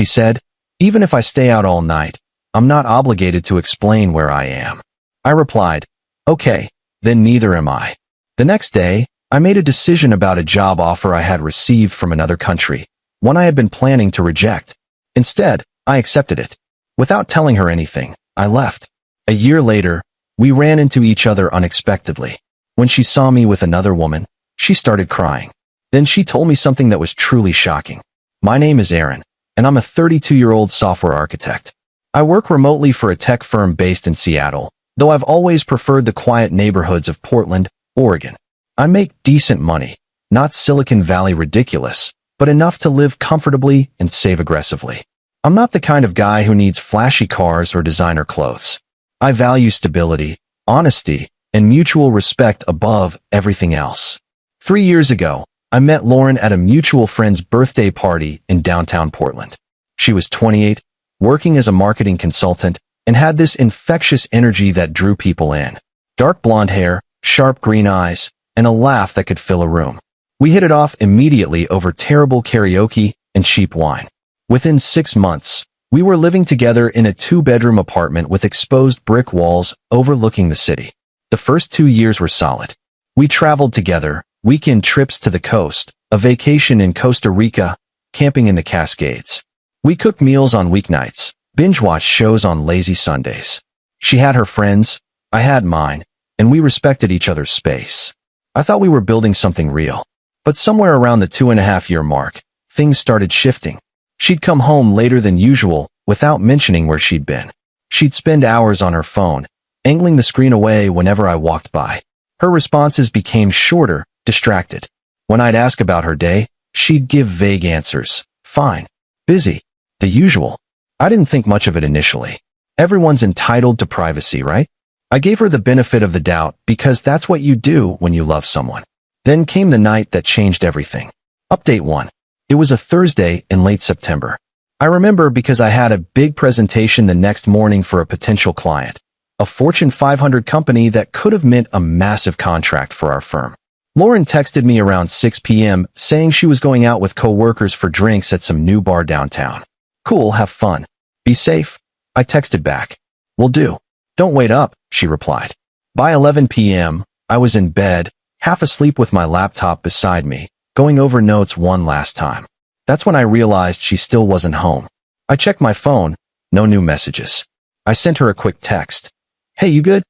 She said, "Even if I stay out all night, I'm not obligated to explain where I am." I replied, "Okay, then neither am I." The next day, I made a decision about a job offer I had received from another country, one I had been planning to reject. Instead, I accepted it. Without telling her anything, I left. A year later, we ran into each other unexpectedly. When she saw me with another woman, she started crying. Then she told me something that was truly shocking. "My name is Aaron, and I'm a 32-year-old software architect. I work remotely for a tech firm based in Seattle, though I've always preferred the quiet neighborhoods of Portland, Oregon. I make decent money, not Silicon Valley ridiculous, but enough to live comfortably and save aggressively. I'm not the kind of guy who needs flashy cars or designer clothes. I value stability, honesty, and mutual respect above everything else." 3 years ago, I met Lauren at a mutual friend's birthday party in downtown Portland. She was 28, working as a marketing consultant, and had this infectious energy that drew people in. Dark blonde hair, sharp green eyes, and a laugh that could fill a room. We hit it off immediately over terrible karaoke and cheap wine. Within 6 months, we were living together in a 2-bedroom apartment with exposed brick walls overlooking the city. The first 2 years were solid. We traveled together, weekend trips to the coast, a vacation in Costa Rica, camping in the Cascades. We cooked meals on weeknights, binge-watched shows on lazy Sundays. She had her friends, I had mine, and we respected each other's space. I thought we were building something real. But somewhere around the 2.5-year mark, things started shifting. She'd come home later than usual, without mentioning where she'd been. She'd spend hours on her phone, angling the screen away whenever I walked by. Her responses became shorter, distracted. When I'd ask about her day, she'd give vague answers. "Fine. Busy. The usual." I didn't think much of it initially. Everyone's entitled to privacy, right? I gave her the benefit of the doubt because that's what you do when you love someone. Then came the night that changed everything. Update 1. It was a Thursday in late September. I remember because I had a big presentation the next morning for a potential client, a Fortune 500 company that could have meant a massive contract for our firm. Lauren texted me around 6 p.m. saying she was going out with coworkers for drinks at some new bar downtown. "Cool, have fun. Be safe." I texted back. "Will do. Don't wait up," she replied. By 11 p.m., I was in bed, half asleep with my laptop beside me, going over notes one last time. That's when I realized she still wasn't home. I checked my phone, no new messages. I sent her a quick text. "Hey, you good?"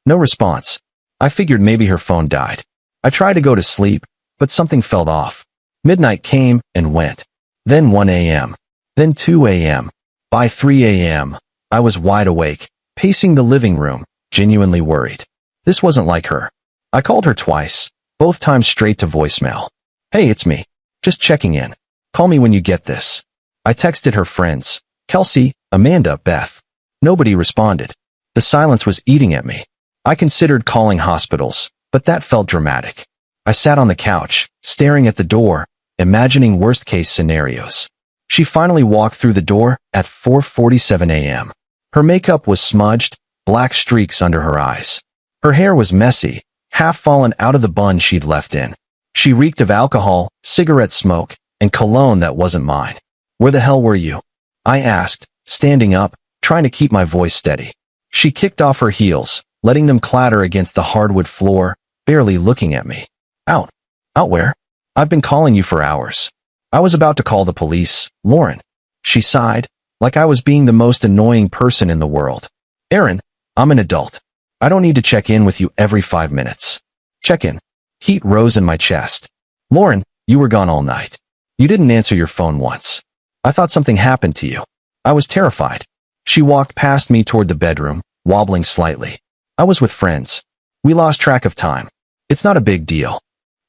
No response. I figured maybe her phone died. I tried to go to sleep, but something felt off. Midnight came and went. Then 1 a.m. Then 2 a.m. By 3 a.m., I was wide awake, pacing the living room, genuinely worried. This wasn't like her. I called her twice, both times straight to voicemail. "Hey, it's me. Just checking in. Call me when you get this." I texted her friends, Kelsey, Amanda, Beth. Nobody responded. The silence was eating at me. I considered calling hospitals, but that felt dramatic. I sat on the couch, staring at the door, imagining worst-case scenarios. She finally walked through the door at 4:47 a.m. Her makeup was smudged, black streaks under her eyes. Her hair was messy, half fallen out of the bun she'd left in. She reeked of alcohol, cigarette smoke, and cologne that wasn't mine. "Where the hell were you?" I asked, standing up, trying to keep my voice steady. She kicked off her heels, letting them clatter against the hardwood floor, barely looking at me. Out. Out where? I've been calling you for hours." I was about to call the police, Lauren. She sighed, like I was being the most annoying person in the world. "Aaron, I'm an adult. I don't need to check in with you every 5 minutes." Check in. Heat rose in my chest. "Lauren, you were gone all night. You didn't answer your phone once. I thought something happened to you." I was terrified. She walked past me toward the bedroom, wobbling slightly. "I was with friends. We lost track of time. It's not a big deal."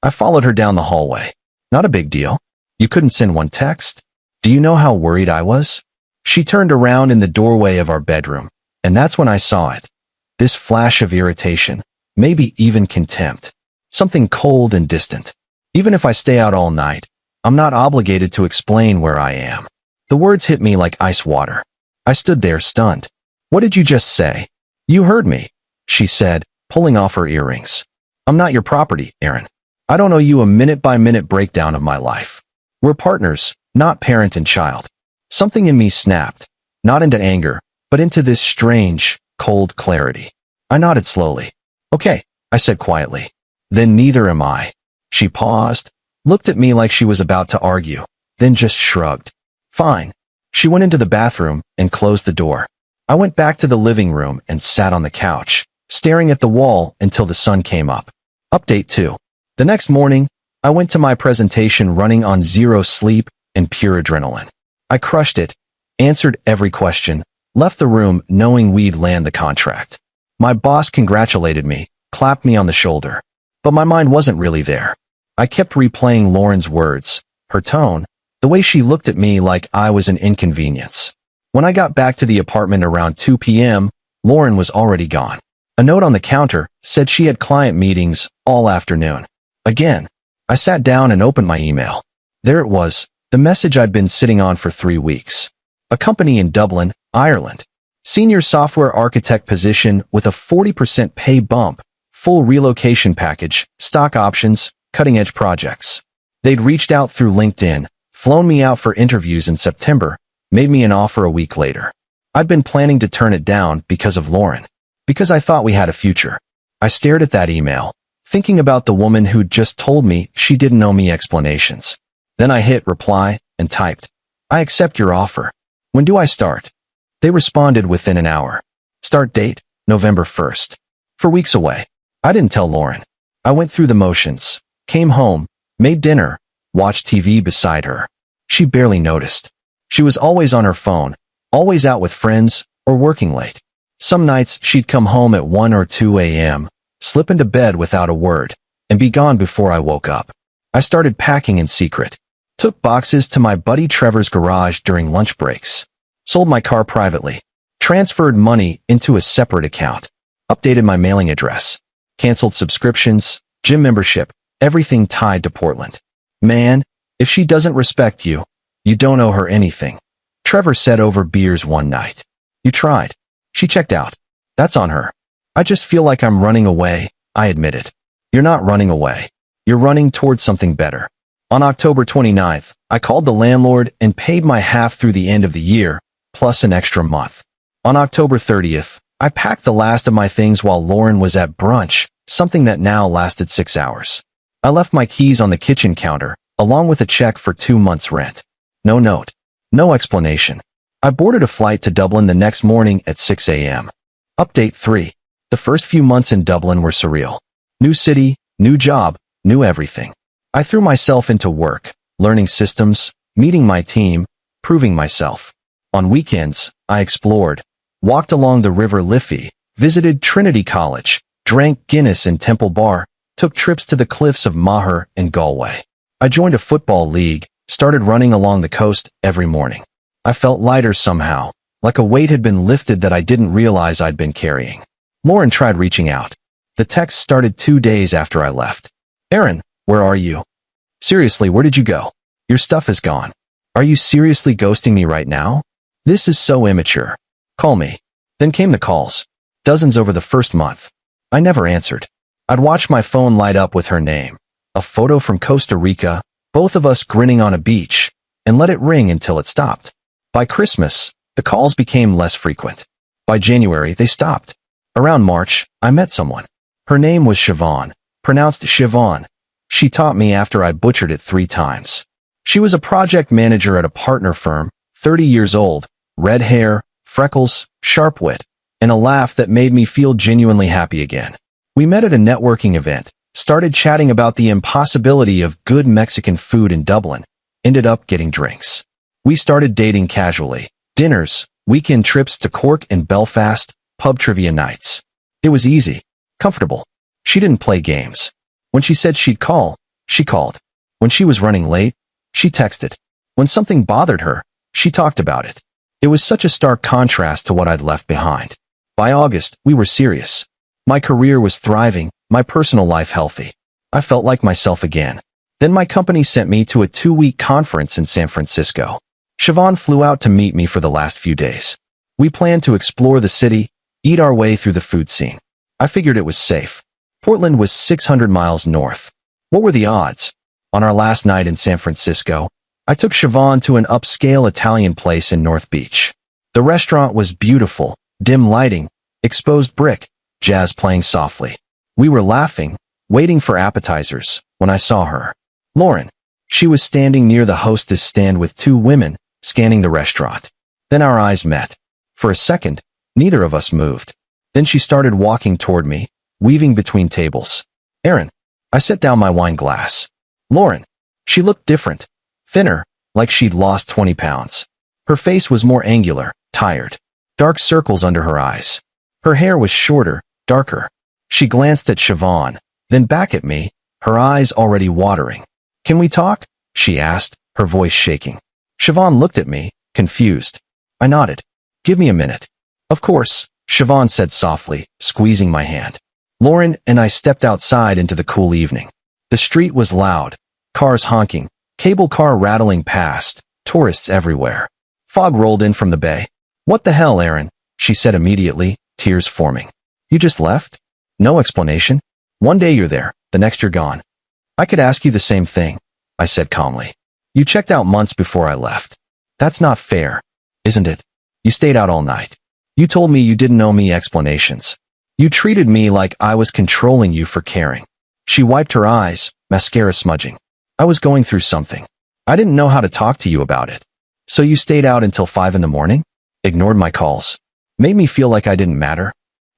I followed her down the hallway. "Not a big deal? You couldn't send one text? Do you know how worried I was?" She turned around in the doorway of our bedroom, and that's when I saw it. This flash of irritation, maybe even contempt. Something cold and distant. "Even if I stay out all night, I'm not obligated to explain where I am." The words hit me like ice water. I stood there stunned. "What did you just say?" "You heard me," she said, pulling off her earrings. "I'm not your property, Aaron. I don't owe you a minute-by-minute breakdown of my life. We're partners, not parent and child." Something in me snapped, not into anger, but into this strange, cold clarity. I nodded slowly. Okay, I said quietly. Then neither am I. She paused, looked at me like she was about to argue, then just shrugged. Fine. She went into the bathroom and closed the door. I went back to the living room and sat on the couch, staring at the wall until the sun came up. Update 2. The next morning, I went to my presentation running on 0 sleep and pure adrenaline. I crushed it, answered every question, left the room knowing we'd land the contract. My boss congratulated me, clapped me on the shoulder. But my mind wasn't really there. I kept replaying Lauren's words, her tone, the way she looked at me like I was an inconvenience. When I got back to the apartment around 2 p.m., Lauren was already gone. A note on the counter said she had client meetings all afternoon. Again, I sat down and opened my email. There it was, the message I'd been sitting on for 3 weeks. A company in Dublin, Ireland. Senior software architect position with a 40% pay bump, full relocation package, stock options, cutting-edge projects. They'd reached out through LinkedIn, flown me out for interviews in September, made me an offer a week later. I'd been planning to turn it down because of Lauren. Because I thought we had a future. I stared at that email, thinking about the woman who'd just told me she didn't owe me explanations. Then I hit reply and typed, I accept your offer. When do I start? They responded within an hour. Start date, November 1st. 4 weeks away. I didn't tell Lauren. I went through the motions, came home, made dinner, watched TV beside her. She barely noticed. She was always on her phone, always out with friends, or working late. Some nights she'd come home at 1 or 2 a.m., slip into bed without a word, and be gone before I woke up. I started packing in secret. Took boxes to my buddy Trevor's garage during lunch breaks. Sold my car privately. Transferred money into a separate account. Updated my mailing address. Canceled subscriptions, gym membership, everything tied to Portland. Man, if she doesn't respect you, you don't owe her anything. Trevor said over beers one night. You tried. She checked out. That's on her. I just feel like I'm running away, I admitted. You're not running away. You're running towards something better. On October 29th, I called the landlord and paid my half through the end of the year, plus an extra month. On October 30th, I packed the last of my things while Lauren was at brunch, something that now lasted 6 hours. I left my keys on the kitchen counter, along with a check for 2 months' rent. No note. No explanation. I boarded a flight to Dublin the next morning at 6 a.m. Update 3. The first few months in Dublin were surreal. New city, new job, new everything. I threw myself into work, learning systems, meeting my team, proving myself. On weekends, I explored, walked along the River Liffey, visited Trinity College, drank Guinness in Temple Bar, took trips to the cliffs of Maher and Galway. I joined a football league, started running along the coast every morning. I felt lighter somehow, like a weight had been lifted that I didn't realize I'd been carrying. Lauren tried reaching out. The text started 2 days after I left. Aaron, where are you? Seriously, where did you go? Your stuff is gone. Are you seriously ghosting me right now? This is so immature. Call me. Then came the calls. Dozens over the first month. I never answered. I'd watch my phone light up with her name. A photo from Costa Rica, both of us grinning on a beach, and let it ring until it stopped. By Christmas, the calls became less frequent. By January, they stopped. Around March, I met someone. Her name was Siobhan, pronounced Siobhan. She taught me after I butchered it 3 times. She was a project manager at a partner firm, 30 years old, red hair, freckles, sharp wit, and a laugh that made me feel genuinely happy again. We met at a networking event, started chatting about the impossibility of good Mexican food in Dublin, ended up getting drinks. We started dating casually, dinners, weekend trips to Cork and Belfast, pub trivia nights. It was easy, comfortable. She didn't play games. When she said she'd call, she called. When she was running late, she texted. When something bothered her, she talked about it. It was such a stark contrast to what I'd left behind. By August, we were serious. My career was thriving, my personal life healthy. I felt like myself again. Then my company sent me to a 2-week conference in San Francisco. Siobhan flew out to meet me for the last few days. We planned to explore the city, eat our way through the food scene. I figured it was safe. Portland was 600 miles north. What were the odds? On our last night in San Francisco, I took Siobhan to an upscale Italian place in North Beach. The restaurant was beautiful, dim lighting, exposed brick, jazz playing softly. We were laughing, waiting for appetizers, when I saw her. Lauren. She was standing near the hostess stand with two women, scanning the restaurant. Then our eyes met. For a second, neither of us moved. Then she started walking toward me, weaving between tables. Aaron. I set down my wine glass. Lauren. She looked different. Thinner, like she'd lost 20 pounds. Her face was more angular, tired. Dark circles under her eyes. Her hair was shorter, darker. She glanced at Siobhan, then back at me, her eyes already watering. Can we talk? She asked, her voice shaking. Siobhan looked at me, confused. I nodded. Give me a minute. Of course, Siobhan said softly, squeezing my hand. Lauren and I stepped outside into the cool evening. The street was loud, cars honking, cable car rattling past, tourists everywhere. Fog rolled in from the bay. What the hell, Aaron? She said immediately, tears forming. You just left? No explanation? One day you're there, the next you're gone. I could ask you the same thing, I said calmly. You checked out months before I left. That's not fair, isn't it? You stayed out all night. You told me you didn't owe me explanations. You treated me like I was controlling you for caring. She wiped her eyes, mascara smudging. I was going through something. I didn't know how to talk to you about it. So you stayed out until 5 in the morning? Ignored my calls. Made me feel like I didn't matter?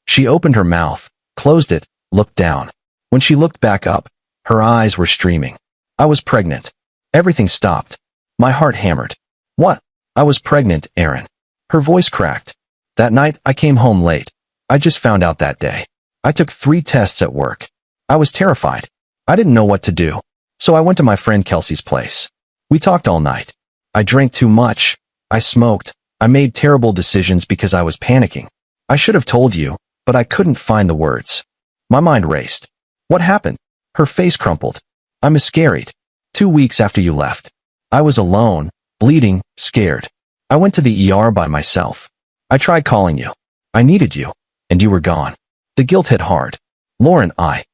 She opened her mouth, closed it, looked down. When she looked back up, her eyes were streaming. I was pregnant. Everything stopped. My heart hammered. What? I was pregnant, Aaron. Her voice cracked. That night, I came home late. I just found out that day. I took 3 tests at work. I was terrified. I didn't know what to do. So I went to my friend Kelsey's place. We talked all night. I drank too much. I smoked. I made terrible decisions because I was panicking. I should have told you, but I couldn't find the words. My mind raced. What happened? Her face crumpled. I miscarried. 2 weeks after you left. I was alone, bleeding, scared. I went to the ER by myself. I tried calling you. I needed you, and you were gone. The guilt hit hard. Lauren, I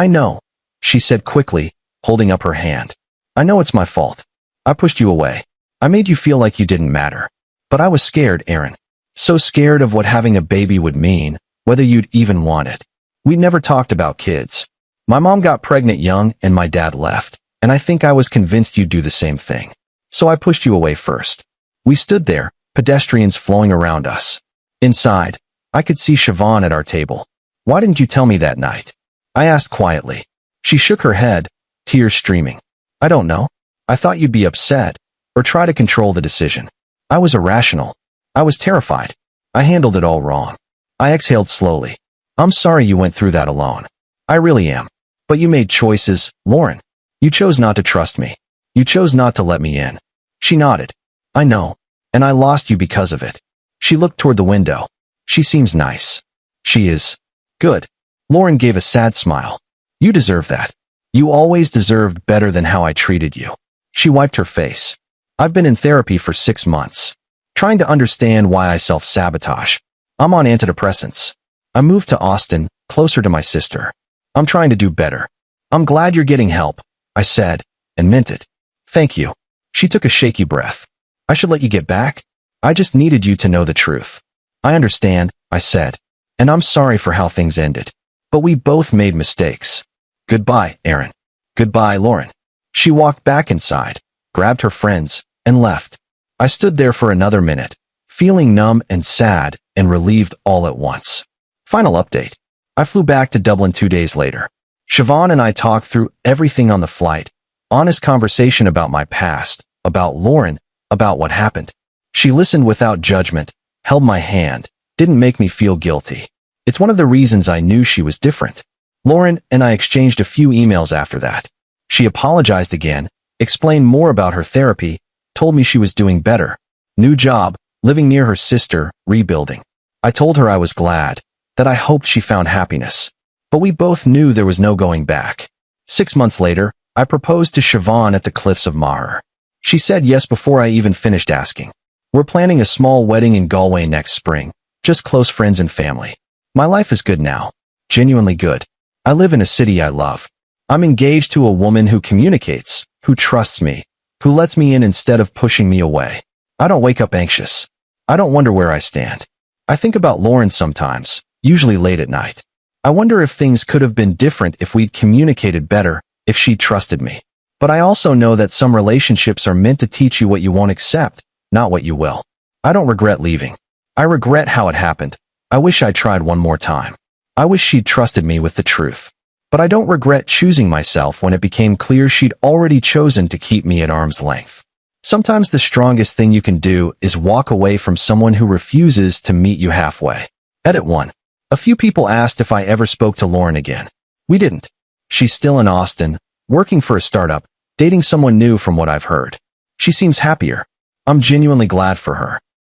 know, she said quickly, holding up her hand. I know it's my fault. I pushed you away. I made you feel like you didn't matter. But I was scared, Aaron. So scared of what having a baby would mean, whether you'd even want it. We never talked about kids. My mom got pregnant young and my dad left, and I think I was convinced you'd do the same thing. So I pushed you away first. We stood there, pedestrians flowing around us. Inside, I could see Siobhan at our table. Why didn't you tell me that night? I asked quietly. She shook her head, tears streaming. I don't know. I thought you'd be upset, or try to control the decision. I was irrational. I was terrified. I handled it all wrong. I exhaled slowly. I'm sorry you went through that alone. I really am. But you made choices, Lauren. You chose not to trust me. You chose not to let me in. She nodded. I know. And I lost you because of it. She looked toward the window. She seems nice. She is. Good. Lauren gave a sad smile. You deserve that. You always deserved better than how I treated you. She wiped her face. I've been in therapy for 6 months, trying to understand why I self-sabotage. I'm on antidepressants. I moved to Austin, closer to my sister. I'm trying to do better. I'm glad you're getting help, I said, and meant it. Thank you. She took a shaky breath. I should let you get back? I just needed you to know the truth. I understand, I said, and I'm sorry for how things ended. But we both made mistakes. Goodbye, Aaron. Goodbye, Lauren. She walked back inside, grabbed her friends, and left. I stood there for another minute, feeling numb and sad and relieved all at once. Final update. I flew back to Dublin 2 days later. Siobhan and I talked through everything on the flight, honest conversation about my past, about Lauren, about what happened. She listened without judgment, held my hand, didn't make me feel guilty. It's one of the reasons I knew she was different. Lauren and I exchanged a few emails after that. She apologized again, explained more about her therapy, told me she was doing better. New job, living near her sister, rebuilding. I told her I was glad, that I hoped she found happiness. But we both knew there was no going back. 6 months later, I proposed to Siobhan at the cliffs of Moher. She said yes before I even finished asking. We're planning a small wedding in Galway next spring, just close friends and family. My life is good now. Genuinely good. I live in a city I love. I'm engaged to a woman who communicates, who trusts me, who lets me in instead of pushing me away. I don't wake up anxious. I don't wonder where I stand. I think about Lauren sometimes, usually late at night. I wonder if things could have been different if we'd communicated better, if she'd trusted me. But I also know that some relationships are meant to teach you what you won't accept, not what you will. I don't regret leaving. I regret how it happened. I wish I'd tried one more time. I wish she'd trusted me with the truth. But I don't regret choosing myself when it became clear she'd already chosen to keep me at arm's length. Sometimes the strongest thing you can do is walk away from someone who refuses to meet you halfway. Edit 1. A few people asked if I ever spoke to Lauren again. We didn't. She's still in Austin, working for a startup, dating someone new from what I've heard. She seems happier. I'm genuinely glad for her.